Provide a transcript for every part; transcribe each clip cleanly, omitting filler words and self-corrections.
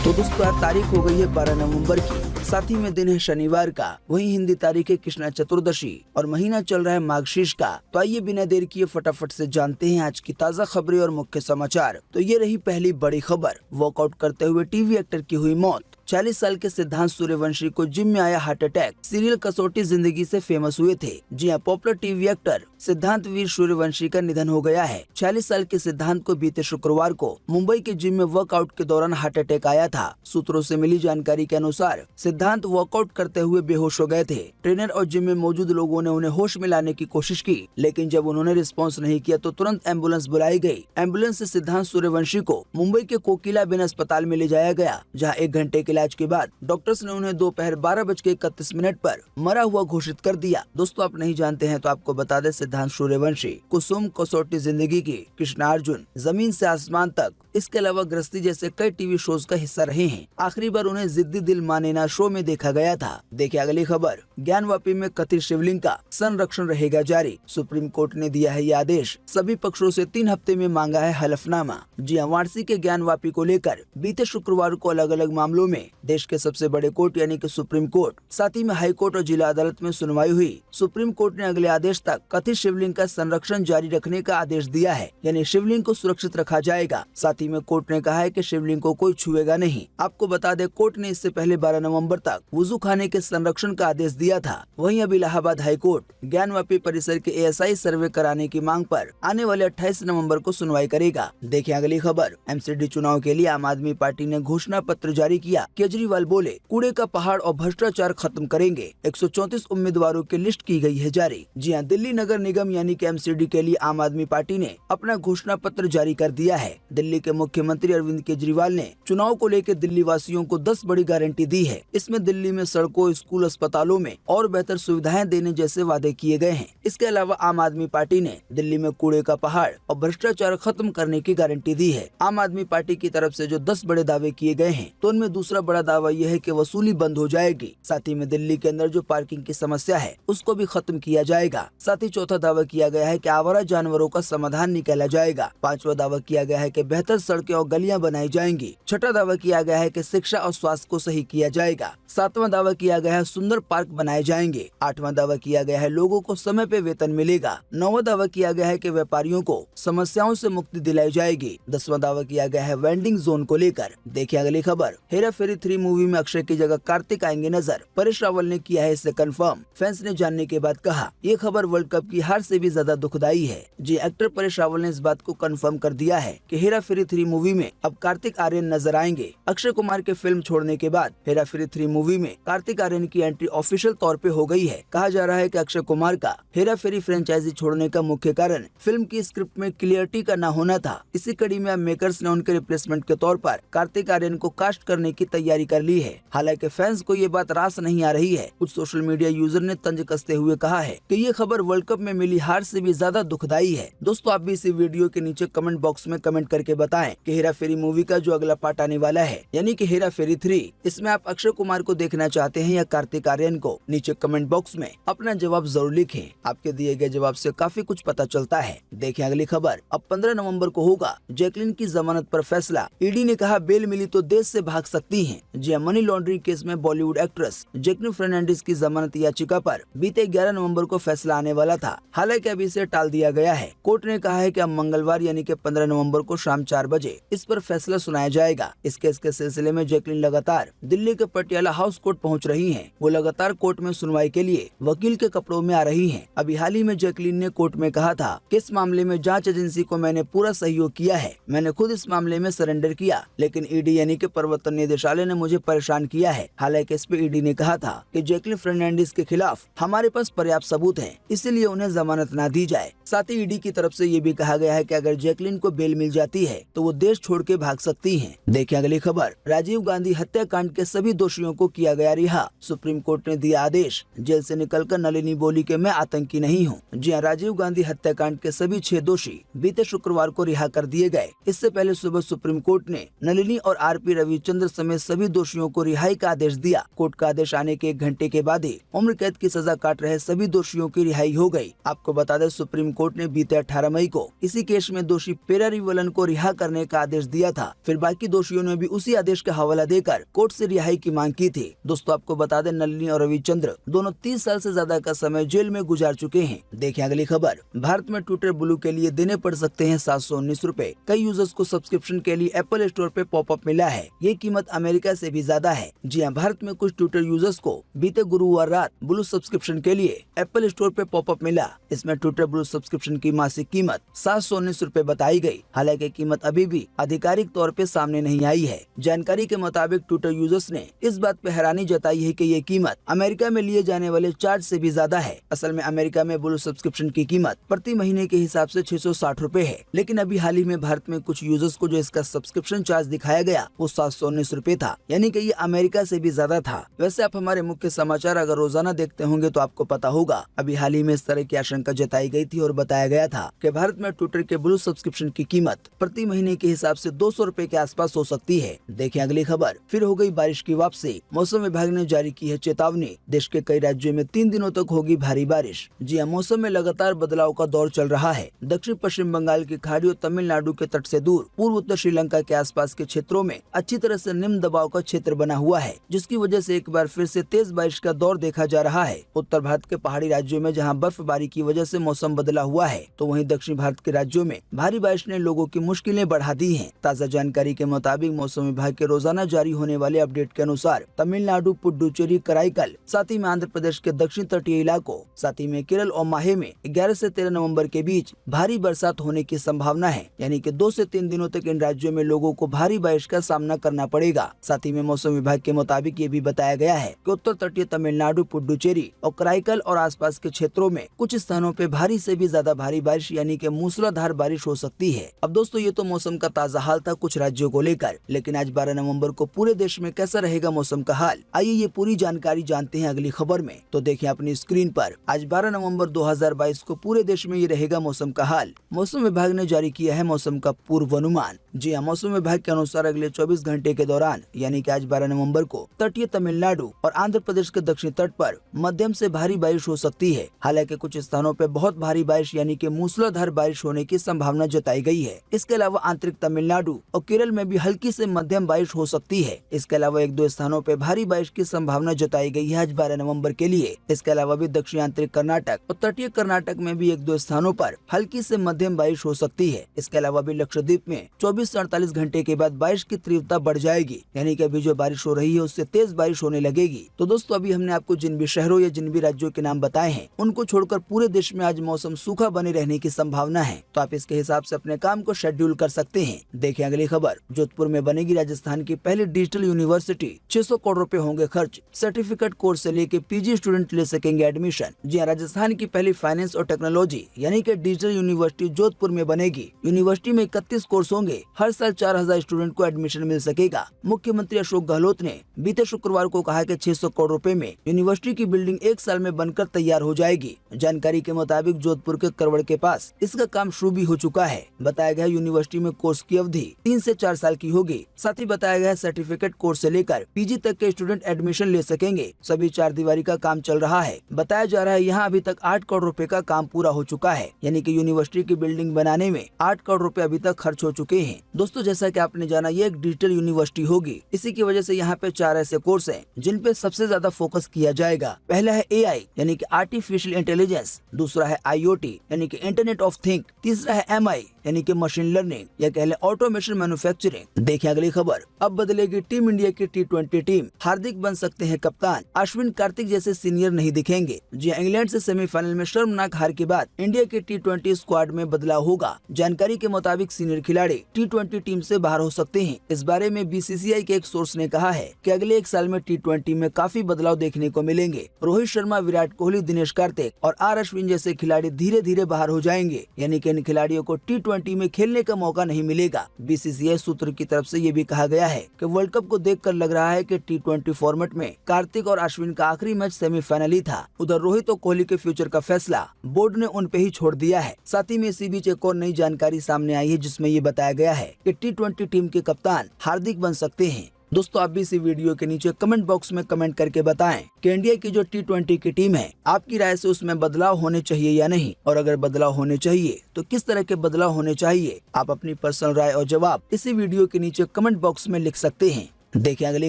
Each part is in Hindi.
तो दोस्तों यार तारीख हो गई है 12 नवंबर की, साथ ही में दिन है शनिवार का। वहीं हिंदी तारीख है कृष्णा चतुर्दशी और महीना चल रहा है माघशीर्ष का। तो आइए बिना देर किए फटाफट से जानते हैं आज की ताज़ा खबरें और मुख्य समाचार। तो ये रही पहली बड़ी खबर, वर्कआउट करते हुए टीवी एक्टर की हुई मौत। 40 साल के सिद्धांत सूर्यवंशी को जिम में आया हार्ट अटैक। सीरियल कसौटी जिंदगी से फेमस हुए थे। जी हाँ, पॉपुलर टीवी एक्टर सिद्धांत वीर सूर्यवंशी का निधन हो गया है। 40 साल के सिद्धांत को बीते शुक्रवार को मुंबई के जिम में वर्कआउट के दौरान हार्ट अटैक आया था। सूत्रों से मिली जानकारी के अनुसार सिद्धांत वर्कआउट करते हुए बेहोश हो गए थे। ट्रेनर और जिम में मौजूद लोगों ने उन्हें होश में लाने की कोशिश की, लेकिन जब उन्होंने रिस्पॉन्स नहीं किया तो तुरंत एम्बुलेंस बुलाई गई। एम्बुलेंस से सिद्धांत सूर्यवंशी को मुंबई के कोकिलाबेन अस्पताल में ले जाया गया, जहाँ 1 घंटे के इलाज के बाद डॉक्टर्स ने उन्हें दोपहर 12:31 पर मरा हुआ घोषित कर दिया। दोस्तों आप नहीं जानते हैं तो आपको बता दें, सिद्धांत सूर्यवंशी कुसुम, कसौटी जिंदगी की, कृष्णार्जुन, जमीन से आसमान तक, इसके अलावा गृहस्थी जैसे कई टीवी शोज का हिस्सा रहे हैं। आखिरी बार उन्हें जिद्दी दिल माने ना शो में देखा गया था। देखिए अगली खबर, ज्ञानवापी में कथित शिवलिंग का संरक्षण रहेगा जारी। सुप्रीम कोर्ट ने दिया है ये आदेश। सभी पक्षों से 3 हफ्ते में मांगा है हलफनामा। जी हाँ, वाराणसी के ज्ञानवापी को लेकर बीते शुक्रवार को अलग अलग मामलों में देश के सबसे बड़े कोर्ट यानी कि सुप्रीम कोर्ट, साथ ही में हाई कोर्ट और जिला अदालत में सुनवाई हुई। सुप्रीम कोर्ट ने अगले आदेश तक कथित शिवलिंग का संरक्षण जारी रखने का आदेश दिया है, यानी शिवलिंग को सुरक्षित रखा जाएगा। साथ ही में कोर्ट ने कहा है कि शिवलिंग को कोई छुएगा नहीं। आपको बता दें, कोर्ट ने इससे पहले 12 नवंबर तक वुजू खाने के संरक्षण का आदेश दिया था। वहीं अब इलाहाबाद हाई कोर्ट ज्ञानवापी परिसर के ASI सर्वे कराने की मांग पर आने वाले 28 नवंबर को सुनवाई करेगा। देखिए अगली खबर, MCD चुनाव के लिए आम आदमी पार्टी ने घोषणा पत्र जारी किया। केजरीवाल बोले, कूड़े का पहाड़ और भ्रष्टाचार खत्म करेंगे। 134 उम्मीदवारों की लिस्ट की गई है जारी। जी हाँ, दिल्ली नगर निगम यानी कि MCD के लिए आम आदमी पार्टी ने अपना घोषणा पत्र जारी कर दिया है। दिल्ली के मुख्यमंत्री अरविंद केजरीवाल ने चुनाव को लेकर दिल्ली वासियों को 10 बड़ी गारंटी दी है। इसमें दिल्ली में सड़कों, स्कूल, अस्पतालों में और बेहतर सुविधाएं देने जैसे वादे किए गए हैं। इसके अलावा आम आदमी पार्टी ने दिल्ली में कूड़े का पहाड़ और भ्रष्टाचार खत्म करने की गारंटी दी है। आम आदमी पार्टी की तरफ से जो 10 बड़े दावे किए गए हैं, तो उनमें दूसरा बड़ा दावा यह है कि वसूली बंद हो जाएगी। साथ ही में दिल्ली के अंदर जो पार्किंग की समस्या है उसको भी खत्म किया जाएगा। साथ ही चौथा दावा किया गया है कि आवारा जानवरों का समाधान निकाला जाएगा। 5वां दावा किया गया है कि बेहतर सड़कें और गलियां बनाई जाएंगी। 6वां दावा किया गया है कि शिक्षा और स्वास्थ्य को सही किया जाएगा। 7वां दावा किया गया है सुंदर पार्क बनाए जाएंगे। 8वां दावा किया गया है लोगों को समय पे वेतन मिलेगा। 9वां दावा किया गया है कि व्यापारियों को समस्याओं से मुक्ति दिलाई जाएगी। 10वां दावा किया गया है वेंडिंग जोन को लेकर। देखिए अगली खबर, हेरा फेरी 3 मूवी में अक्षय की जगह कार्तिक आएंगे नजर। परेश रावल ने किया है इसे कंफर्म। फैंस ने जानने के बाद कहा, ये खबर वर्ल्ड कप की हार से भी ज्यादा दुखदायी है। जी, एक्टर परेश रावल ने इस बात को कंफर्म कर दिया है कि हेरा फेरी 3 मूवी में अब कार्तिक आर्यन नजर आएंगे। अक्षय कुमार के फिल्म छोड़ने के बाद हेरा फेरी 3 मूवी में कार्तिक आर्यन की एंट्री ऑफिशियल तौर पे हो गई है। कहा जा रहा है कि अक्षय कुमार का हेरा फेरी फ्रेंचाइजी छोड़ने का मुख्य कारण फिल्म की स्क्रिप्ट में क्लियरिटी का न होना था। इसी कड़ी में अब मेकर्स ने उनके रिप्लेसमेंट के तौर पर कार्तिक आर्यन को कास्ट करने की तैयारी कर ली है। हालांकि फैंस को ये बात रास नहीं आ रही है। कुछ सोशल मीडिया यूजर ने तंज कसते हुए कहा है कि ये खबर वर्ल्ड कप में मिली हार से भी ज्यादा दुखदायी है। दोस्तों आप भी इसी वीडियो के नीचे कमेंट बॉक्स में कमेंट करके बताएं कि हेरा फेरी मूवी का जो अगला पार्ट आने वाला है यानी कि हेरा फेरी 3, इसमें आप अक्षय कुमार को देखना चाहते हैं या कार्तिक आर्यन को। नीचे कमेंट बॉक्स में अपना जवाब जरूर लिखें। आपके दिए गए जवाब से काफी कुछ पता चलता है। देखें अगली खबर, अब 15 नवंबर को होगा जैकलिन की जमानत पर फैसला। ईडी ने कहा बेल मिली तो देश से भाग सकती हैं। जी, मनी लॉन्ड्रिंग केस में बॉलीवुड एक्ट्रेस जैकलिन फर्नांडिस की जमानत याचिका पर बीते 11 नवंबर को फैसला आने वाला था। हालांकि अभी इसे टाल दिया गया है। कोर्ट ने कहा है कि अब मंगलवार यानी कि 15 नवंबर को शाम 4 बजे इस पर फैसला सुनाया जाएगा। इस केस के सिलसिले में जैकलिन लगातार दिल्ली के पटियाला हाउस कोर्ट पहुंच रही हैं। वो लगातार कोर्ट में सुनवाई के लिए वकील के कपड़ों में आ रही हैं। अभी हाल ही में जैकलिन ने कोर्ट में कहा था कि इस मामले में जांच एजेंसी को मैंने पूरा सहयोग किया है। मैंने खुद इस मामले में सरेंडर किया, लेकिन ईडी यानी कि प्रवर्तन निदेशालय ने मुझे परेशान किया है। हालांकि इस पे ईडी ने कहा था कि जैकलिन फर्नांडिस के खिलाफ हमारे पास पर्याप्त सबूत हैं, इसीलिए उन्हें जमानत न दी जाए। साथ ही ईडी की तरफ से ये भी कहा गया है कि अगर जैकलिन को बेल मिल जाती है तो वो देश छोड़ के भाग सकती हैं। देखिए अगली खबर, राजीव गांधी हत्याकांड के सभी दोषियों को किया गया रिहा। सुप्रीम कोर्ट ने दिया आदेश। जेल से निकलकर नलिनी बोली कि मैं आतंकी नहीं हूँ। जी हाँ, राजीव गांधी हत्याकांड के सभी 6 दोषी बीते शुक्रवार को रिहा कर दिए गए। इससे पहले सुबह सुप्रीम कोर्ट ने नलिनी और RP रविचंद्र समेत सभी दोषियों को रिहाई का आदेश दिया। कोर्ट का आदेश आने के 1 घंटे के बाद ही उम्र कैद की सजा काट रहे सभी दोषियों की रिहाई हो गई। आपको बता दें, सुप्रीम कोर्ट ने बीते 18 मई को इसी केस में दोषी पेरारीवलन को रिहा करने का आदेश दिया था। फिर बाकी दोषियों ने भी उसी आदेश का हवाला देकर कोर्ट से रिहाई की मांग की थी। दोस्तों, आपको बता दें, नलिनी और रविचंद्र दोनों 30 साल से ज्यादा का समय जेल में गुजार चुके हैं। देखें अगली खबर। भारत में ट्विटर ब्लू के लिए देने पड़ सकते हैं 719 रूपए। कई यूजर्स को सब्सक्रिप्शन के लिए एप्पल स्टोर पे पॉपअप मिला है। ये कीमत अमेरिका से भी ज्यादा है। जी हाँ, भारत में कुछ ट्विटर यूजर्स को बीते गुरुवार रात ब्लू सब्सक्रिप्शन के लिए एप्पल स्टोर पे पॉपअप मिला। इसमें ट्विटर ब्लू सब्सक्रिप्शन की मासिक कीमत 719 रूपए बताई गई। हालांकि कीमत अभी भी आधिकारिक तौर पे सामने नहीं आई है। जानकारी के मुताबिक ट्विटर यूजर्स ने इस बात पे हैरानी जताई है कि ये कीमत अमेरिका में लिए जाने वाले चार्ज से भी ज्यादा है। असल में अमेरिका में ब्लू सब्सक्रिप्शन की कीमत प्रति महीने के हिसाब से 660 रूपए है, लेकिन अभी हाल ही में भारत में कुछ यूजर्स को जो इसका सब्सक्रिप्शन चार्ज दिखाया गया वो 719 रूपए था, यानी कि ये अमेरिका से भी ज्यादा था। वैसे आप हमारे मुख्य समाचार अगर रोजाना देखते होंगे तो आपको पता होगा, अभी हाल ही में इस तरह की आशंका जताई गई थी और बताया गया था कि भारत में ट्विटर के ब्लू सब्सक्रिप्शन की कीमत प्रति महीने के हिसाब से 200 रूपए के आसपास हो सकती है। देखिए अगली खबर। फिर हो गई बारिश की वापसी। मौसम विभाग ने जारी की है चेतावनी। देश के कई राज्यों में 3 दिनों तक होगी भारी बारिश। जी हाँ, मौसम में लगातार बदलाव का दौर चल रहा है। दक्षिण पश्चिम बंगाल की खाड़ी और तमिलनाडु के तट से दूर पूर्व उत्तर श्रीलंका के आसपास के क्षेत्रों में अच्छी तरह से निम्न दबाव का क्षेत्र बना हुआ है, जिसकी वजह से एक बार फिर से तेज बारिश का दौर देखा जा रहा है। उत्तर भारत के पहाड़ी राज्यों में जहां बर्फबारी की वजह से मौसम बदला हुआ है, तो वहीं दक्षिण भारत के राज्यों में भारी बारिश ने लोगों की मुश्किलें बढ़ा दी हैं। ताज़ा जानकारी के मुताबिक मौसम विभाग के रोजाना जारी होने वाले अपडेट के अनुसार तमिलनाडु, पुडुचेरी, कराईकल, साथ ही में आंध्र प्रदेश के दक्षिण तटीय इलाकों, साथ ही में केरल और माहे में 11 से 13 नवंबर के बीच भारी बरसात होने की संभावना है। यानी कि 2 से 3 दिनों तक इन राज्यों में लोगों को भारी बारिश का सामना करना पड़ेगा। साथ ही में मौसम विभाग के मुताबिक ये भी बताया गया है कि उत्तर तटीय तमिलनाडु, पुडुचेरी और कराईकल और आसपास के क्षेत्रों में कुछ स्थानों पे भारी से भी ज्यादा भारी बारिश यानी कि मूसलाधार बारिश हो सकती है। अब दोस्तों, ये तो मौसम का ताजा हाल था कुछ राज्यों को लेकर, लेकिन आज 12 नवंबर को पूरे देश में कैसा रहेगा मौसम का हाल, आइए ये पूरी जानकारी जानते हैं अगली खबर में। तो देखिए अपनी स्क्रीन पर, आज 12 नवंबर 2022 को पूरे देश में ये रहेगा मौसम का हाल। मौसम विभाग ने जारी किया है मौसम का पूर्वानुमान। जी हाँ, मौसम विभाग के अनुसार अगले 24 घंटे के दौरान यानी कि आज 12 नवंबर को तटीय तमिलनाडु और आंध्र प्रदेश के दक्षिण तट पर मध्यम से भारी बारिश हो सकती है। हालांकि कुछ स्थानों पर बहुत भारी बारिश यानी कि मूसलाधार बारिश होने की संभावना जताई गई है। इसके अलावा आंतरिक तमिलनाडु और केरल में भी हल्की से मध्यम बारिश हो सकती है। इसके अलावा 1-2 स्थानों पर भारी बारिश की संभावना जताई गई है आज 12 नवंबर के लिए। इसके अलावा भी दक्षिण आंतरिक कर्नाटक और तटीय कर्नाटक में भी 1-2 स्थानों पर हल्की से मध्यम बारिश हो सकती है। इसके अलावा भी लक्षद्वीप में 24 से 48 घंटे के बाद बारिश की तीव्रता बढ़ जाएगी, यानी कि अभी जो बारिश हो रही है उससे तेज बारिश होने लगेगी। तो दोस्तों, अभी हमने आपको जिन भी शहरों या जिन भी राज्यों के नाम बताए हैं, उनको छोड़कर पूरे देश में आज मौसम सूखा बने रहने की संभावना है। तो आप इसके हिसाब से अपने काम को शेड्यूल कर सकते हैं। देखिए अगली खबर। जोधपुर में बनेगी राजस्थान की पहली डिजिटल यूनिवर्सिटी। 600 करोड़ रुपए होंगे खर्च। सर्टिफिकेट कोर्स से लेके पीजी स्टूडेंट ले सकेंगे एडमिशन। जी हाँ, राजस्थान की पहली फाइनेंस और टेक्नोलॉजी यानी कि डिजिटल यूनिवर्सिटी जोधपुर में बनेगी। यूनिवर्सिटी में 31 कोर्स होंगे। हर साल 4000 स्टूडेंट को एडमिशन मिल सकेगा। मुख्यमंत्री अशोक गहलोत ने बीते शुक्रवार को कहा कि 600 करोड़ रुपए में यूनिवर्सिटी की बिल्डिंग 1 साल में बनकर तैयार हो जाएगी। जानकारी के मुताबिक जोधपुर के करवड़ के पास इसका काम शुरू भी हो चुका है। बताया गया यूनिवर्सिटी में कोर्स की अवधि 3 से 4 साल की होगी। साथ ही बताया गया सर्टिफिकेट कोर्स से लेकर पीजी तक के स्टूडेंट एडमिशन ले सकेंगे। सभी 4 दीवारी का काम चल रहा है। बताया जा रहा है यहाँ अभी तक 8 करोड़ रुपए का काम पूरा हो चुका है, यानी कि यूनिवर्सिटी की बिल्डिंग बनाने में 8 करोड़ रुपए अभी तक खर्च हो चुके हैं। दोस्तों, जैसा कि आपने जाना, ये एक डिजिटल यूनिवर्सिटी होगी। इसी की वजह से यहाँ पे 4 ऐसे कोर्स हैं जिन पे सबसे ज्यादा फोकस किया जाएगा। पहला है AI यानी कि आर्टिफिशियल इंटेलिजेंस, दूसरा है IoT यानी कि इंटरनेट ऑफ थिंग, तीसरा है MI यानी कि मशीन लर्निंग या कह लें ऑटोमेशन मैन्युफैक्चरिंग। देखिए अगली खबर। अब बदलेगी टीम इंडिया की T20 टीम। हार्दिक बन सकते हैं कप्तान। अश्विन, कार्तिक जैसे सीनियर नहीं दिखेंगे। जी इंग्लैंड से सेमीफाइनल में शर्मनाक हार के बाद इंडिया के T20 स्क्वाड में बदलाव होगा। जानकारी के मुताबिक सीनियर खिलाड़ी T20 टीम से बाहर हो सकते हैं। इस बारे में BCCI के एक सोर्स ने कहा है कि अगले 1 साल में T20 में काफी बदलाव देखने को मिलेंगे। रोहित शर्मा, विराट कोहली, दिनेश कार्तिक और अश्विन जैसे खिलाड़ी धीरे धीरे बाहर हो जाएंगे, यानी कि इन खिलाड़ियों को T20 में खेलने का मौका नहीं मिलेगा। BCCI सूत्र की तरफ से ये भी कहा गया है कि वर्ल्ड कप को देखकर लग रहा है कि T20 फॉर्मेट में कार्तिक और अश्विन का आखिरी मैच सेमीफाइनल ही था। उधर रोहित और कोहली के फ्यूचर का फैसला बोर्ड ने उन पे ही छोड़ दिया है। साथ ही में इसी बीच एक और नई जानकारी सामने आई है जिसमें ये बताया गया है कि T20 टीम के कप्तान हार्दिक बन सकते हैं। दोस्तों आप भी इसी वीडियो के नीचे कमेंट बॉक्स में कमेंट करके बताएं कि इंडिया की जो T20 की टीम है, आपकी राय से उसमें बदलाव होने चाहिए या नहीं, और अगर बदलाव होने चाहिए तो किस तरह के बदलाव होने चाहिए। आप अपनी पर्सनल राय और जवाब इसी वीडियो के नीचे कमेंट बॉक्स में लिख सकते हैं। देखिए अगली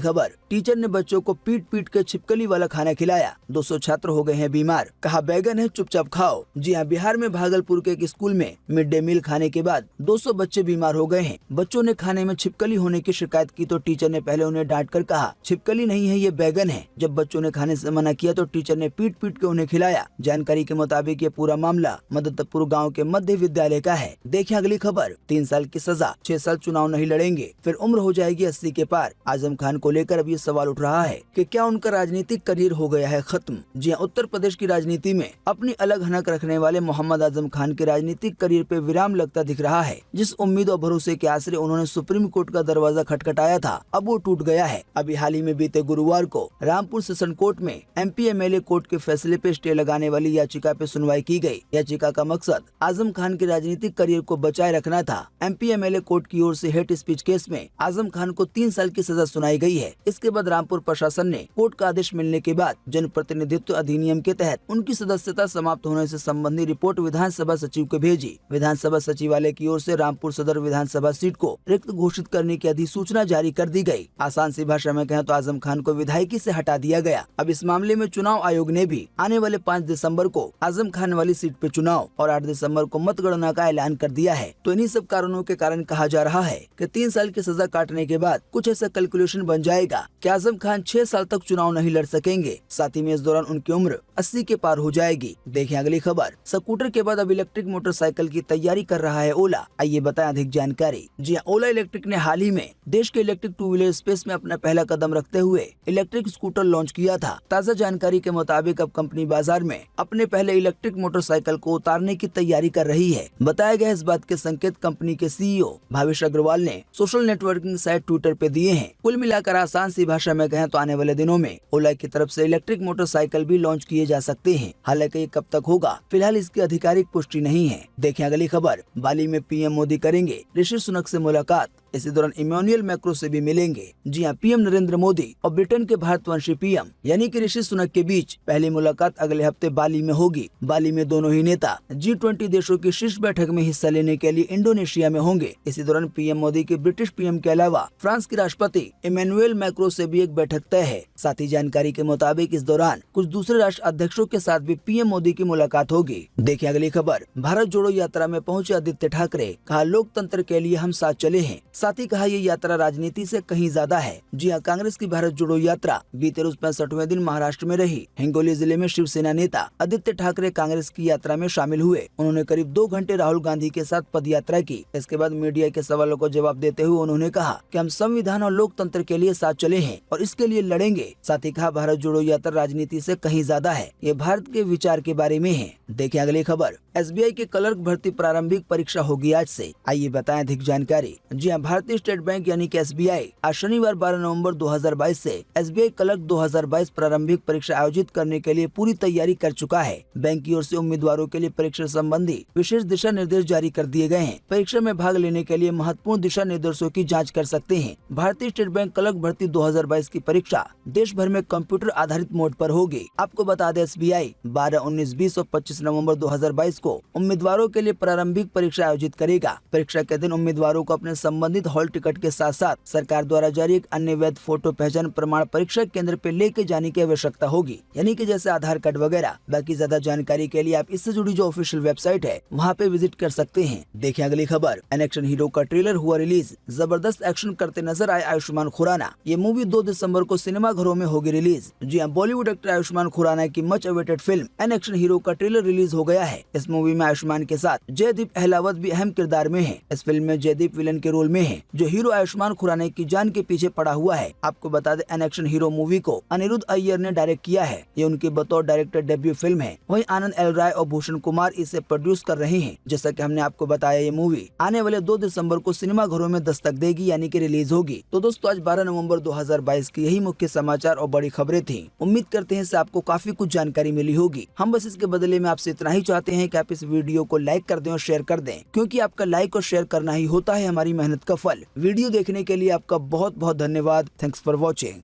खबर। टीचर ने बच्चों को पीट पीट के छिपकली वाला खाना खिलाया, 200 छात्र हो गए हैं बीमार, कहा बैगन है चुपचाप खाओ। जी हाँ, बिहार में भागलपुर के एक स्कूल में मिड डे मील खाने के बाद 200 बच्चे बीमार हो गए हैं। बच्चों ने खाने में छिपकली होने की शिकायत की तो टीचर ने पहले उन्हें डांट कर कहा छिपकली नहीं है, ये बैगन है। जब बच्चों ने खाने से मना किया तो टीचर ने पीट पीट के उन्हें खिलाया। जानकारी के मुताबिक ये पूरा मामला मददपुर गाँव के मध्य विद्यालय का है। देखिए अगली खबर। 3 साल की सजा, 6 साल चुनाव नहीं लड़ेंगे, फिर उम्र हो जाएगी 80 के पार। आजम खान को लेकर अब ये सवाल उठ रहा है कि क्या उनका राजनीतिक करियर हो गया है खत्म। जी हाँ, उत्तर प्रदेश की राजनीति में अपनी अलग हनक रखने वाले मोहम्मद आजम खान के राजनीतिक करियर पे विराम लगता दिख रहा है। जिस उम्मीद और भरोसे के आसरे उन्होंने सुप्रीम कोर्ट का दरवाजा खटखटाया था, अब वो टूट गया है। अभी हाल ही में बीते गुरुवार को रामपुर सेशन कोर्ट में MP MLA कोर्ट के फैसले पे स्टे लगाने वाली याचिका पे सुनवाई की गई। याचिका का मकसद आजम खान के राजनीतिक करियर को बचाए रखना था। MP MLA कोर्ट की ओर से हेट स्पीच केस में आजम खान को 3 साल की सजा सुनाई गई है। इसके बाद रामपुर प्रशासन ने कोर्ट का आदेश मिलने के बाद जनप्रतिनिधित्व अधिनियम के तहत उनकी सदस्यता समाप्त होने से संबंधी रिपोर्ट विधानसभा सचिव को भेजी। विधानसभा सचिवालय की ओर से रामपुर सदर विधानसभा सीट को रिक्त घोषित करने की अधिसूचना जारी कर दी गई। आसान सी भाषा में कहें तो आजम खान को विधायकी से हटा दिया गया। अब इस मामले में चुनाव आयोग ने भी आने वाले 5 दिसंबर को आजम खान वाली सीट पे चुनाव और 8 दिसंबर को मतगणना का ऐलान कर दिया है। तो इन्हीं सब कारणों के कारण कहा जा रहा है कि 3 साल की सजा काटने के बाद कुछ ऐसा कैलकुलेशन बन जाएगा कि आजम खान 6 साल तक चुनाव नहीं लड़ सकेंगे। साथ ही में इस दौरान उनकी उम्र 80 के पार हो जाएगी। देखिए अगली खबर। स्कूटर के बाद अब इलेक्ट्रिक मोटरसाइकिल की तैयारी कर रहा है ओला। आइए बताएं अधिक जानकारी। जी हाँ, ओला इलेक्ट्रिक ने हाल ही में देश के इलेक्ट्रिक 2 व्हीलर स्पेस में अपना पहला कदम रखते हुए इलेक्ट्रिक स्कूटर लॉन्च किया था। ताज़ा जानकारी के मुताबिक अब कंपनी बाजार में अपने पहले इलेक्ट्रिक मोटरसाइकिल को उतारने की तैयारी कर रही है। बताया गया इस बात के संकेत कंपनी के CEO भावेश अग्रवाल ने सोशल नेटवर्किंग साइट ट्विटर पे दिए हैं। कुल मिलाकर आसान सी भाषा में कहें तो आने वाले दिनों में ओला की तरफ से इलेक्ट्रिक मोटरसाइकिल भी लॉन्च किए जा सकते हैं। हालांकि ये कब तक होगा, फिलहाल इसकी आधिकारिक पुष्टि नहीं है। देखें अगली खबर। बाली में PM मोदी करेंगे ऋषि सुनक से मुलाकात। इसी दौरान इमैनुअल मैक्रो से भी मिलेंगे। जी हाँ, PM नरेंद्र मोदी और ब्रिटेन के भारतवंशी PM यानी कि ऋषि सुनक के बीच पहली मुलाकात अगले हफ्ते बाली में होगी। बाली में दोनों ही नेता G20 देशों की शीर्ष बैठक में हिस्सा लेने के लिए इंडोनेशिया में होंगे। इसी दौरान PM मोदी के ब्रिटिश PM के अलावा फ्रांस के राष्ट्रपति इमैनुअल मैक्रो से भी एक बैठक तय है। साथ ही जानकारी के मुताबिक इस दौरान कुछ दूसरे राष्ट्र अध्यक्षों के साथ भी PM मोदी की मुलाकात होगी। देखिए अगली खबर। भारत जोड़ो यात्रा में पहुंचे आदित्य ठाकरे, कहा लोकतंत्र के लिए हम साथ चले हैं। साथ ही कहा ये यात्रा राजनीति से कहीं ज्यादा है। जी हाँ, कांग्रेस की भारत जोड़ो यात्रा बीते रोज 65वें दिन महाराष्ट्र में रही। हिंगोली जिले में शिवसेना नेता आदित्य ठाकरे कांग्रेस की यात्रा में शामिल हुए। उन्होंने करीब 2 घंटे राहुल गांधी के साथ पद यात्रा की। इसके बाद मीडिया के सवालों को जवाब देते हुए उन्होंने कहा कि हम संविधान और लोकतंत्र के लिए साथ चले हैं और इसके लिए लड़ेंगे। साथ ही कहा भारत जोड़ो यात्रा राजनीति से कहीं ज्यादा है, ये भारत के विचार के बारे में है। देखिए अगली खबर। SBI के क्लर्क भर्ती प्रारंभिक परीक्षा होगी आज से। आइए बताएं अधिक जानकारी। जी हाँ, भारतीय स्टेट बैंक यानी कि SBI आज शनिवार 12 नवंबर 2022 से SBI क्लर्क 2022 प्रारंभिक परीक्षा आयोजित करने के लिए पूरी तैयारी कर चुका है। बैंक की ओर से उम्मीदवारों के लिए परीक्षा संबंधी विशेष दिशा निर्देश जारी कर दिए गए हैं। परीक्षा में भाग लेने के लिए महत्वपूर्ण दिशा निर्देशों की जाँच कर सकते हैं। भारतीय स्टेट बैंक क्लर्क भर्ती 2022 की परीक्षा देश भर में कंप्यूटर आधारित मोड पर होगी। आपको बता दें SBI 12, 19, 20 और 25 नवंबर 2022 को उम्मीदवारों के लिए प्रारंभिक परीक्षा आयोजित करेगा। परीक्षा के दिन उम्मीदवारों को अपने संबंधित हॉल टिकट के साथ साथ सरकार द्वारा जारी एक अन्य वैध फोटो पहचान प्रमाण परीक्षा केंद्र पे लेके जाने की आवश्यकता होगी, यानी कि जैसे आधार कार्ड वगैरह। बाकी ज्यादा जानकारी के लिए आप इससे जुड़ी जो ऑफिशियल वेबसाइट है वहाँ पे विजिट कर सकते हैं। देखें अगली खबर। एक्शन हीरो का ट्रेलर हुआ रिलीज। जबरदस्त एक्शन करते नजर आए आयुष्मान खुराना। ये मूवी 2 दिसंबर को सिनेमा घरों में होगी रिलीज। जी हाँ, बॉलीवुड एक्टर आयुष्मान खुराना की much awaited film action hero का ट्रेलर रिलीज हो गया है। इस मूवी में आयुष्मान के साथ जयदीप अहलावत भी अहम किरदार में है। इस फिल्म में जयदीप विलन के रोल में है, जो हीरो आयुष्मान खुराना की जान के पीछे पड़ा हुआ है। आपको बता दें एक्शन हीरो मूवी को अनिरुद्ध अय्यर ने डायरेक्ट किया है। ये उनकी बतौर डायरेक्टर डेब्यू फिल्म है। वहीं आनंद एल राय और भूषण कुमार इसे प्रोड्यूस कर रहे हैं। जैसा कि हमने आपको बताया, ये मूवी आने वाले 2 दिसंबर को सिनेमा घरों में दस्तक देगी, यानी कि रिलीज होगी। तो दोस्तों, आज 12 नवंबर 2022 की यही मुख्य समाचार और बड़ी खबरें थी। उम्मीद करते हैं इससे आपको काफी कुछ जानकारी मिली होगी। हम बस इसके बदले में आपसे इतना ही चाहते हैं कि आप इस वीडियो को लाइक कर दें और शेयर कर दें, क्योंकि आपका लाइक और शेयर करना ही होता है हमारी मेहनत का फल। वीडियो देखने के लिए आपका बहुत बहुत धन्यवाद। Thanks for watching.